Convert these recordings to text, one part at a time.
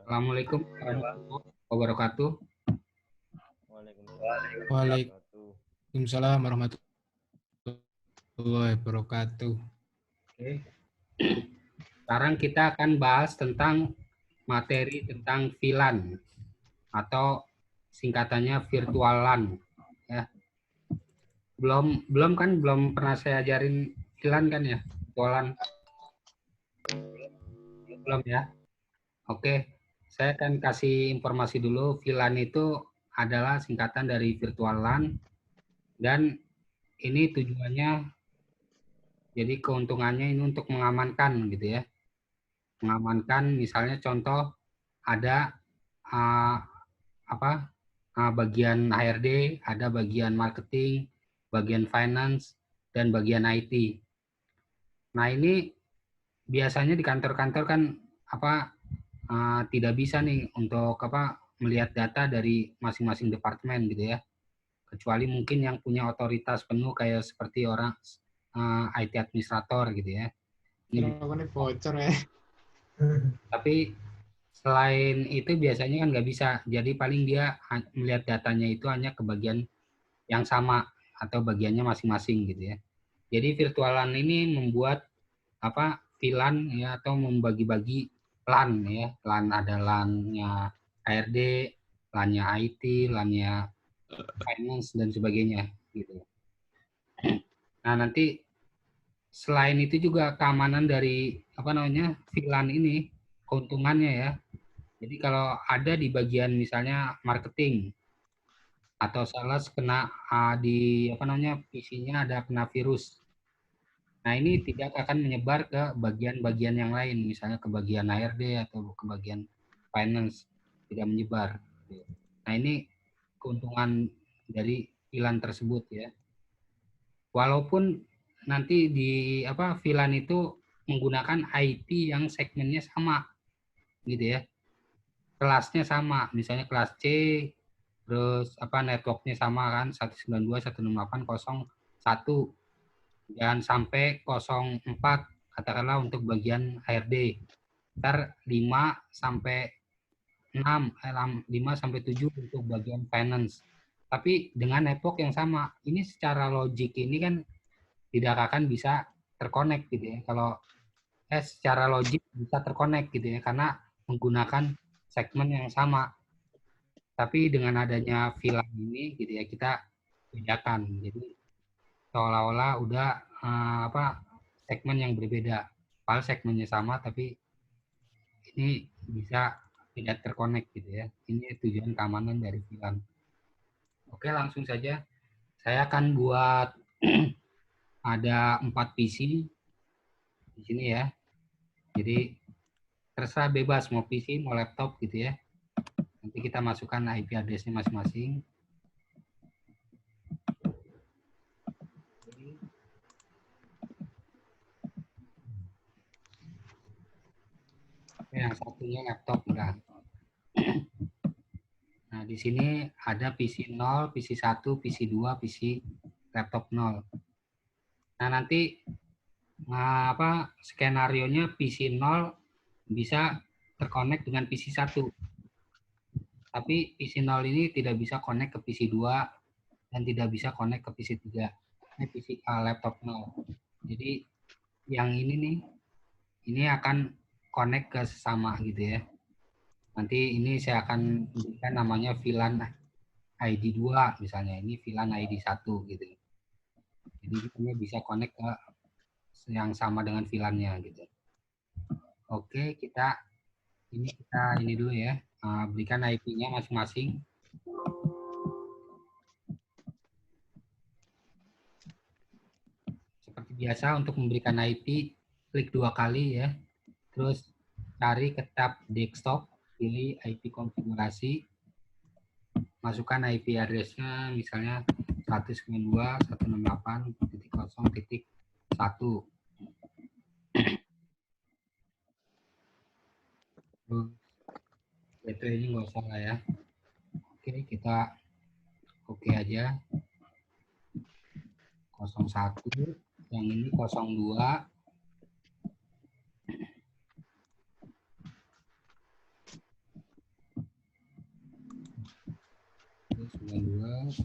Assalamualaikum Ya, Pak. warahmatullahi wabarakatuh. Waalaikumsalam warahmatullahi wabarakatuh. Waalaikumsalam warahmatullahi wabarakatuh. Oke. Sekarang kita akan bahas tentang materi tentang VLAN atau singkatannya virtual LAN. Ya. Belum pernah saya ajarin VLAN kan ya, virtual LAN. Belum ya. Oke, saya akan kasih informasi dulu. VLAN itu adalah singkatan dari virtual LAN dan ini tujuannya, jadi keuntungannya ini untuk mengamankan gitu ya. Mengamankan misalnya contoh ada uh, bagian HRD, ada bagian marketing, bagian finance, dan bagian IT. Nah ini biasanya di kantor-kantor kan tidak bisa nih untuk melihat data dari masing-masing departemen gitu ya. Kecuali mungkin yang punya otoritas penuh kayak seperti orang IT administrator gitu ya. Ini bocor ya. Tapi selain itu biasanya kan nggak bisa. Jadi paling dia melihat datanya itu hanya ke bagian yang sama atau bagiannya masing-masing gitu ya. Jadi virtualan ini membuat VLAN ya atau membagi-bagi LAN ya. LAN ada LAN-nya HRD, LAN-nya IT, LAN-nya finance dan sebagainya gitu. Nah, nanti selain itu juga keamanan dari VLAN ini, keuntungannya ya. Jadi kalau ada di bagian misalnya marketing atau sales kena di PC-nya ada kena virus. Nah, ini tidak akan menyebar ke bagian-bagian yang lain, misalnya ke bagian HRD atau ke bagian finance, tidak menyebar. Nah, ini keuntungan dari VLAN tersebut ya. Walaupun nanti di VLAN itu menggunakan IP yang segmennya sama gitu ya. Kelasnya sama, misalnya kelas C, terus networknya sama kan 192.168.0.1 dan sampai 04 katakanlah untuk bagian HRD. Ntar 5 sampai 6, 5 sampai 7 untuk bagian finance. Tapi dengan network yang sama, ini secara logik ini kan tidak akan bisa terkonek gitu ya. Kalau secara logik bisa terkonek gitu ya, karena menggunakan segmen yang sama. Tapi dengan adanya VLAN ini gitu ya, kita bedakan. Jadi seolah-olah udah segmen yang berbeda. Padahal segmennya sama tapi ini bisa tidak terkonek gitu ya. Ini tujuan keamanan dari VLAN. Oke, langsung saja. Saya akan buat ada 4 PC di sini ya. Jadi terserah bebas mau PC, mau laptop gitu ya. Nanti kita masukkan IP address-nya masing-masing. Yang satunya laptop enggak. Nah, di sini ada PC 0, PC 1, PC 2, PC laptop 0. Nah, nanti skenarionya PC 0 bisa terkonek dengan PC 1. Tapi PC 0 ini tidak bisa connect ke PC 2 dan tidak bisa connect ke PC 3. Ini PC laptop 0. Jadi yang ini nih, ini akan connect ke sesama gitu ya. Nanti ini saya akan berikan namanya VLAN ID 2 misalnya. Ini VLAN ID 1 gitu. Jadi ini bisa connect ke yang sama dengan VLAN-nya gitu. Oke, kita ini dulu ya. Berikan IP-nya masing-masing. Seperti biasa untuk memberikan IP, klik 2 kali ya. Terus cari ke tab desktop, pilih IP konfigurasi. Masukkan IP address-nya misalnya 192.168.0.1. Gateway ini nggak usah lah ya. Oke, kita oke aja. 01, yang ini 02. 0,2.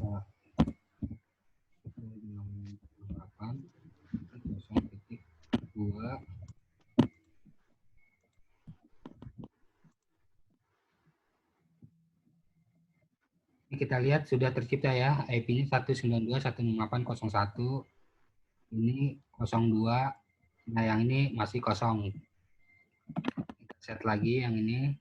Ini kita lihat sudah tercipta ya, IP-nya 192.168.01. Ini 02. Nah, yang ini masih kosong. Kita set lagi yang ini.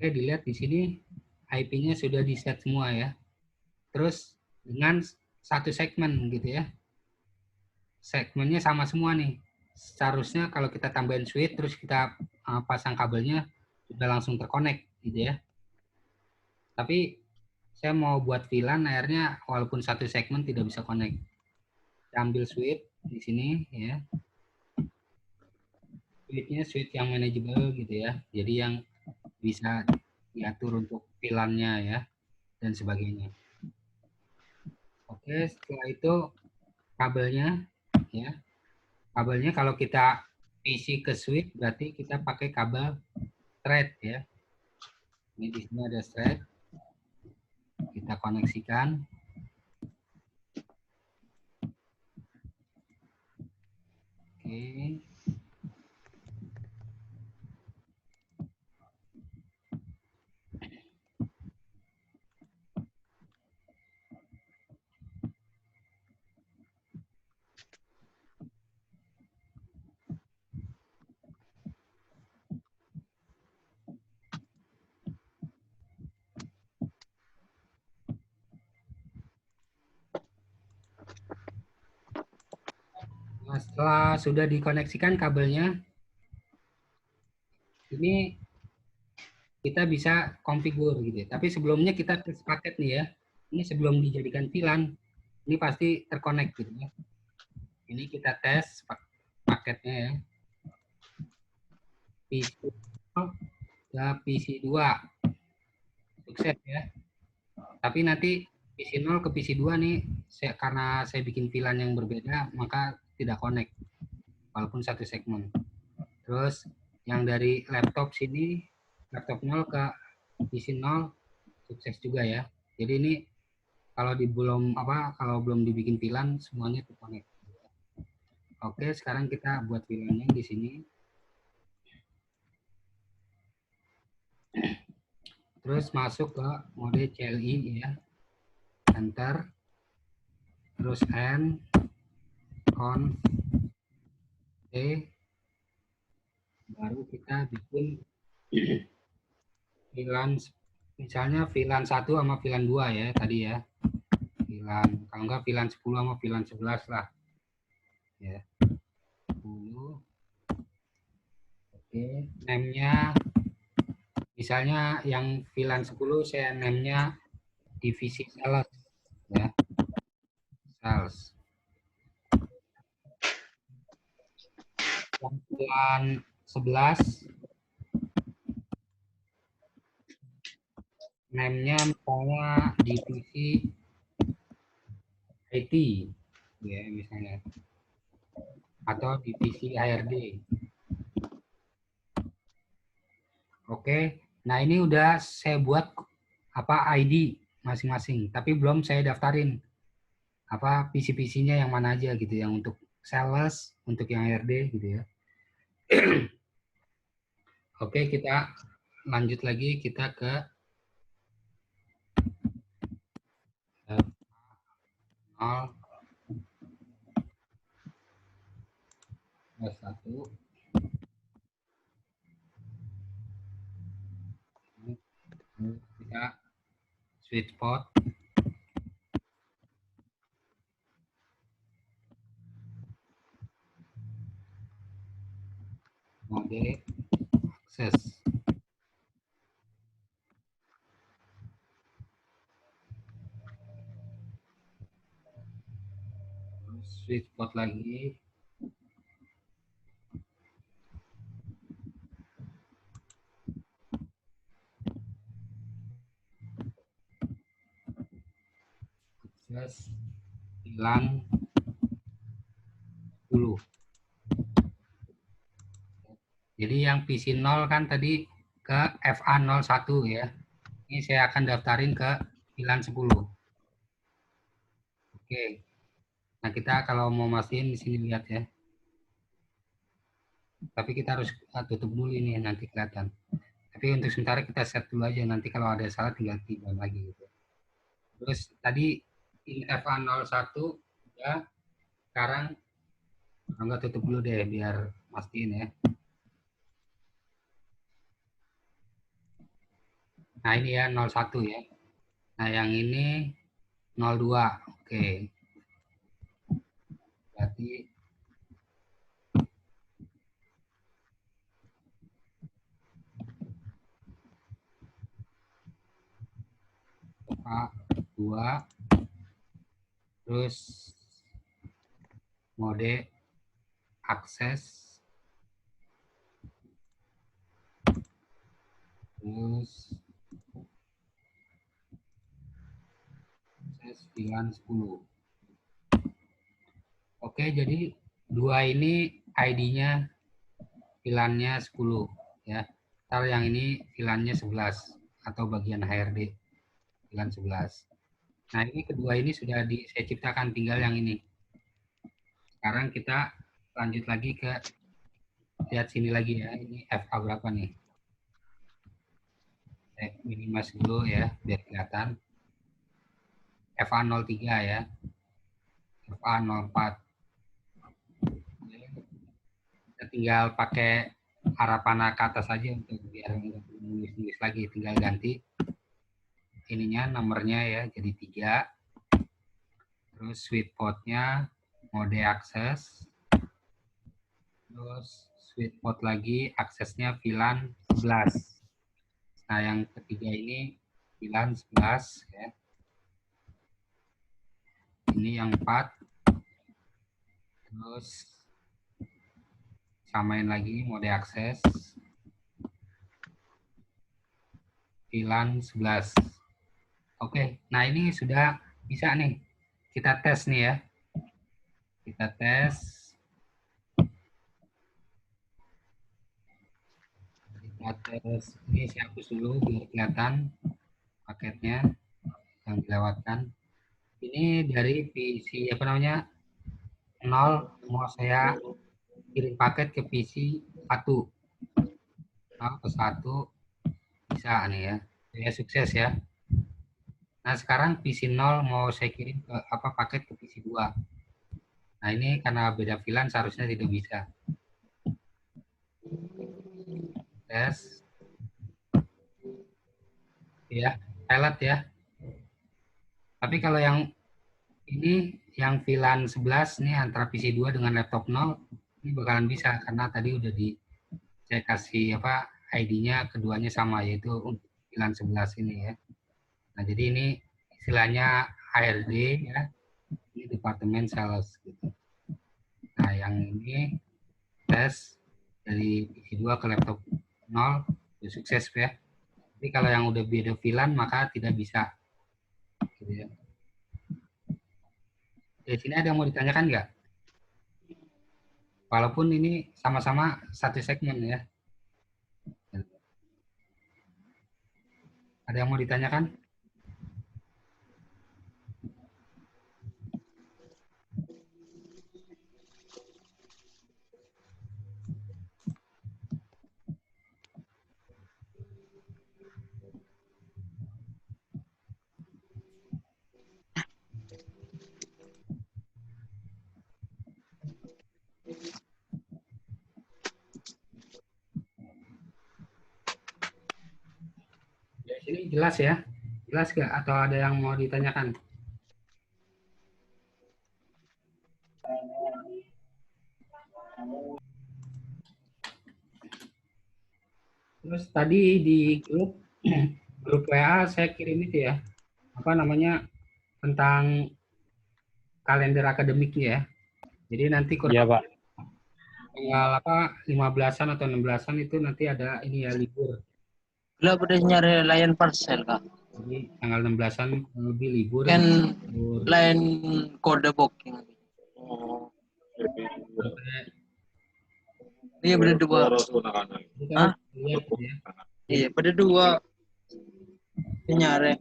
Oke, dilihat di sini IP-nya sudah di-set semua ya. Terus dengan satu segmen gitu ya. Segmennya sama semua nih. Seharusnya kalau kita tambahin switch terus kita pasang kabelnya sudah langsung terkonek gitu ya. Tapi saya mau buat VLAN akhirnya walaupun satu segmen tidak bisa connect. Saya ambil switch di sini ya. Switch-nya switch yang manageable gitu ya. Jadi yang bisa diatur untuk VLAN-nya ya dan sebagainya. Oke, setelah itu kabelnya ya. Kabelnya kalau kita PC ke switch berarti kita pakai kabel thread ya. Ini di sini ada thread. Kita koneksikan. Oke. Nah, setelah sudah dikoneksikan kabelnya, ini kita bisa konfigur gitu. Tapi sebelumnya kita tes paket nih ya. Ini sebelum dijadikan VLAN, ini pasti terkonek gitu ya. Ini kita tes paketnya ya. PC ke PC2. Sukses ya. Tapi nanti PC0 ke PC2 nih, karena saya bikin VLAN yang berbeda, maka tidak connect. Walaupun satu segmen. Terus yang dari laptop sini, laptop 0 ke PC0 sukses juga ya. Jadi ini kalau belum dibikin VLAN semuanya terkonek. Oke, sekarang kita buat VLAN-nya di sini. Terus masuk ke mode CLI ya. Enter. Terus N on baru kita bikin VLAN, misalnya VLAN 1 sama VLAN 2 ya tadi ya. VLAN, kalau enggak VLAN 10 sama VLAN 11 lah. Ya. 10. Oke, name-nya misalnya yang VLAN 10 saya name-nya divisi sales ya. Sales. Yang VLAN 11 name-nya misalnya divisi IT ya misalnya, atau divisi HRD. Oke, nah ini udah saya buat ID masing-masing, tapi belum saya daftarin PC-PC-nya yang mana aja gitu, yang untuk sales, untuk yang HRD gitu ya. Oke, kita lanjut lagi, kita ke satu. Kita switch port. Mode akses. sweet spot lagi. Akses VLAN 10. Jadi yang PC 0 kan tadi ke FA01 ya. Ini saya akan daftarin ke VLAN 10. Oke. Nah, kita kalau mau mastiin di sini lihat ya. Tapi kita harus tutup dulu ini nanti kelihatan. Tapi untuk sementara kita set dulu aja, nanti kalau ada salah tinggal timbal lagi gitu. Terus tadi ini FA01 ya. Sekarang enggak tutup dulu deh biar mastiin ya. Nah, ini ya 01 ya. Nah, yang ini 02. Oke. Berarti A2 terus mode akses terus akses VLAN 10. Oke, jadi dua ini ID-nya VLAN-nya 10 ya. Ntar yang ini VLAN-nya 11 atau bagian HRD VLAN 11. Nah, ini kedua ini sudah saya ciptakan, tinggal yang ini. Sekarang kita lanjut lagi ke lihat sini lagi ya. Ini FA berapa nih? Saya minimize dulu ya biar kelihatan. FA03 ya. FA04. Kita tinggal pakai arah panah ke atas aja untuk biar nggak nulis lagi, tinggal ganti ininya nomornya ya jadi 3. Terus sweet spot-nya mode akses. Terus sweet spot lagi aksesnya VLAN 11. Nah, yang ketiga ini VLAN 11 ya. Ini yang 4. Terus samain lagi mode akses VLAN 11. Oke, nah ini sudah bisa nih. Kita tes nih ya. Kita tes. Kita tes. Ini saya hapus dulu biar kelihatan paketnya yang dilewatkan. Ini dari PC apa namanya 0 mau saya kirim paket ke PC 1. Nah, ke 1 bisa nih ya. Ya sukses ya. Nah, sekarang PC 0 mau saya kirim ke paket ke PC 2. Nah, ini karena beda VLAN seharusnya tidak bisa. Tes. Ya, pilot ya. Tapi kalau yang ini yang VLAN 11 nih antara PC 2 dengan laptop 0 ini bakalan bisa karena tadi udah saya kasih ID-nya keduanya sama yaitu untuk VLAN 11 ini ya. Nah, jadi ini istilahnya HRD ya. Ini departemen sales gitu. Nah, yang ini tes dari PC 2 ke laptop 0 itu sukses ya. Tapi kalau yang udah beda VLAN maka tidak bisa. Gitu ya. Di sini ada yang mau ditanyakan nggak? Walaupun ini sama-sama satu segmen ya. Ada yang mau ditanyakan? Di sini jelas ya? Jelas nggak? Atau ada yang mau ditanyakan? Terus tadi di grup WA saya kirim itu ya, apa namanya, tentang kalender akademiknya ya. Jadi nanti Iya, kurang Pak. tanggal apa 15-an atau 16-an itu nanti ada ini ya libur. Lah udah nyari layan parcel kak. Jadi tanggal 16-an lebih libur. Kan Libur lain kode booking. Oh. sampai Iya pada dua. jadi kamu Hah? lihat gitu ya. Iya pada dua. Nyari.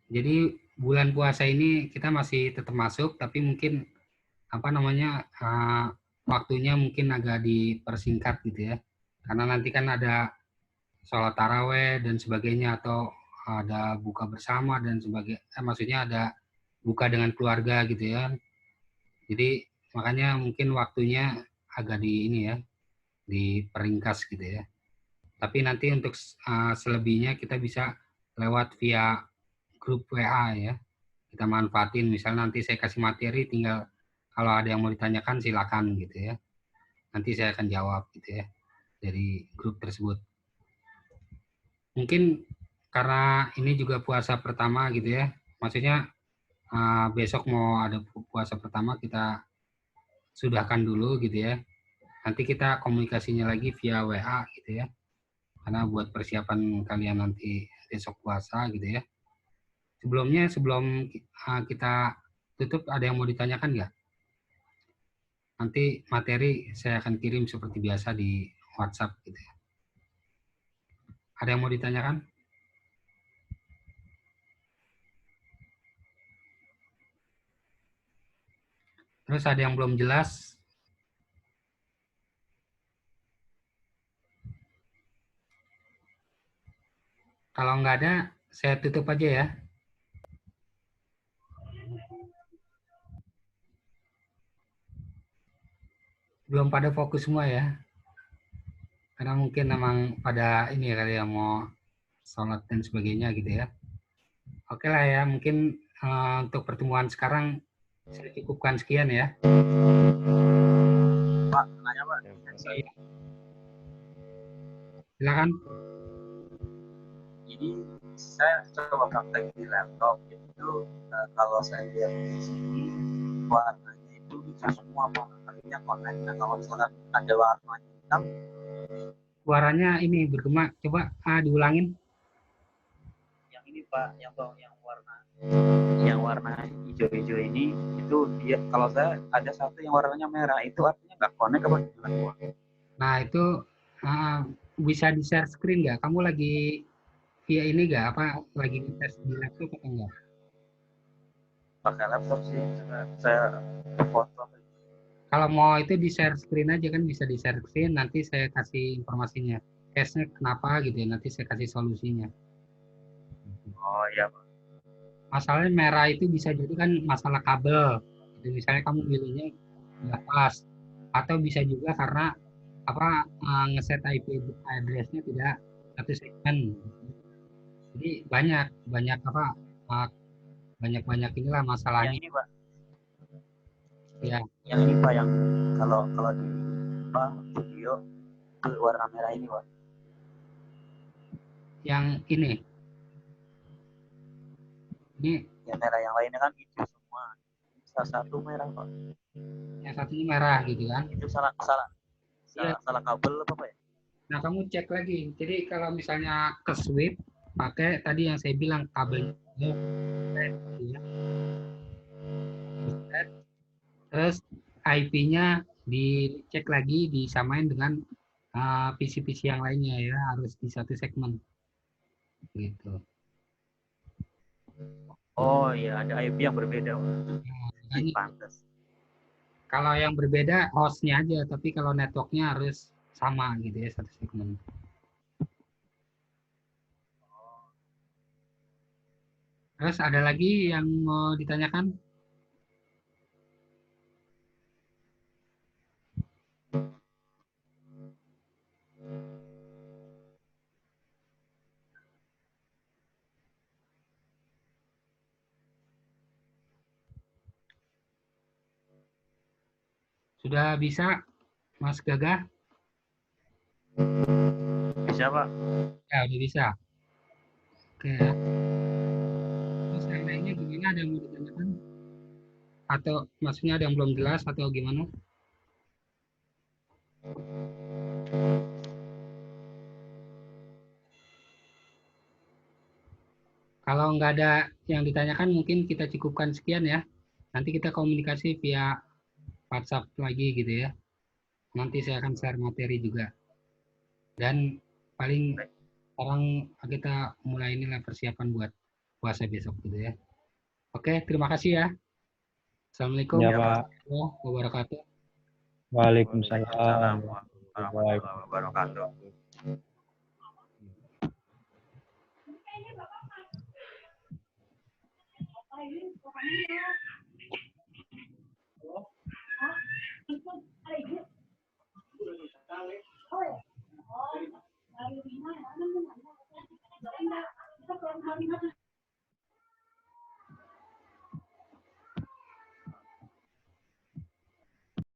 Jadi bulan puasa ini kita masih tetap masuk, tapi mungkin apa namanya waktunya mungkin agak dipersingkat gitu ya. Karena nanti kan ada sholat taraweh dan sebagainya atau ada buka bersama dan sebagainya. Maksudnya ada buka dengan keluarga gitu ya. Jadi makanya mungkin waktunya agak di ini ya, diperingkas gitu ya. Tapi nanti untuk selebihnya kita bisa lewat via grup WA ya. Kita manfaatin, misalnya nanti saya kasih materi, tinggal kalau ada yang mau ditanyakan silakan gitu ya. Nanti saya akan jawab gitu ya dari grup tersebut. Mungkin karena ini juga puasa pertama gitu ya, maksudnya besok mau ada puasa pertama, kita sudahkan dulu gitu ya. Nanti kita komunikasinya lagi via WA gitu ya. Karena buat persiapan kalian nanti besok puasa gitu ya. Sebelumnya, sebelum kita tutup, ada yang mau ditanyakan nggak? Nanti materi saya akan kirim seperti biasa di WhatsApp gitu ya. Ada yang mau ditanyakan? Terus ada yang belum jelas? Kalau nggak ada, saya tutup aja ya. Belum pada fokus semua ya. Karena mungkin memang pada ini ya kali yang mau sholat dan sebagainya gitu ya. Oke lah ya, mungkin untuk pertemuan sekarang saya cukupkan sekian ya. Pak, nanya Pak. Silakan. Jadi saya coba praktek di laptop itu kalau saya lihat di sini warnanya itu hijau semua Pak. Artinya connect. Nah kalau misalkan ada warnanya hitam, Suaranya ini bergema. Coba diulangin. yang ini Pak, yang warna hijau-hijau ini itu dia kalau saya ada satu yang warnanya merah itu artinya nggak connect apa gimana? Nah itu bisa di share screen nggak? Kamu lagi via ini nggak? Apa lagi tes di laptop atau enggak? Pakai laptop sih saya foto. Kalau mau itu di share screen aja kan, bisa di share screen. Nanti saya kasih informasinya. Case-nya kenapa gitu ya? Nanti saya kasih solusinya. Oh iya Pak. Masalahnya merah itu bisa jadi kan masalah kabel. Jadi misalnya kamu pilihnya nggak pas, atau bisa juga karena apa ngeset IP address-nya tidak satu segmen. Jadi banyak apa banyak inilah Yang masalahnya. ini Pak. Ya, Yang ini Pak yang kalau di Pak video itu warna merah ini Pak. yang ini Yang merah yang lainnya kan hijau semua. Salah satu merah Pak. yang satunya merah gitu kan. Itu Iya. salah kabel apa Pak ya? Nah, kamu cek lagi. Jadi kalau misalnya ke switch, pakai tadi yang saya bilang kabel. Terus IP-nya dicek lagi, disamain dengan PC-PC yang lainnya ya, harus di satu segmen. Gitu. Oh iya ada IP yang berbeda. Nah, Pantas. kalau yang berbeda hostnya aja, tapi kalau networknya harus sama gitu ya, satu segmen. Terus ada lagi yang mau ditanyakan? Sudah bisa, Mas Gagah? bisa Pak. Ya, udah bisa. Oke ya. Terus yang lainnya gimana? Ada yang mau ditanyakan? Atau maksudnya ada yang belum jelas atau gimana? Kalau nggak ada yang ditanyakan, mungkin kita cukupkan sekian ya. Nanti kita komunikasi via WhatsApp lagi gitu ya. Nanti saya akan share materi juga. Dan paling sekarang kita mulai inilah persiapan buat puasa besok gitu ya. Oke, terima kasih ya. Assalamualaikum Ya, Pak. warahmatullahi wabarakatuh. Waalaikumsalam. Assalamualaikum warahmatullahi wabarakatuh.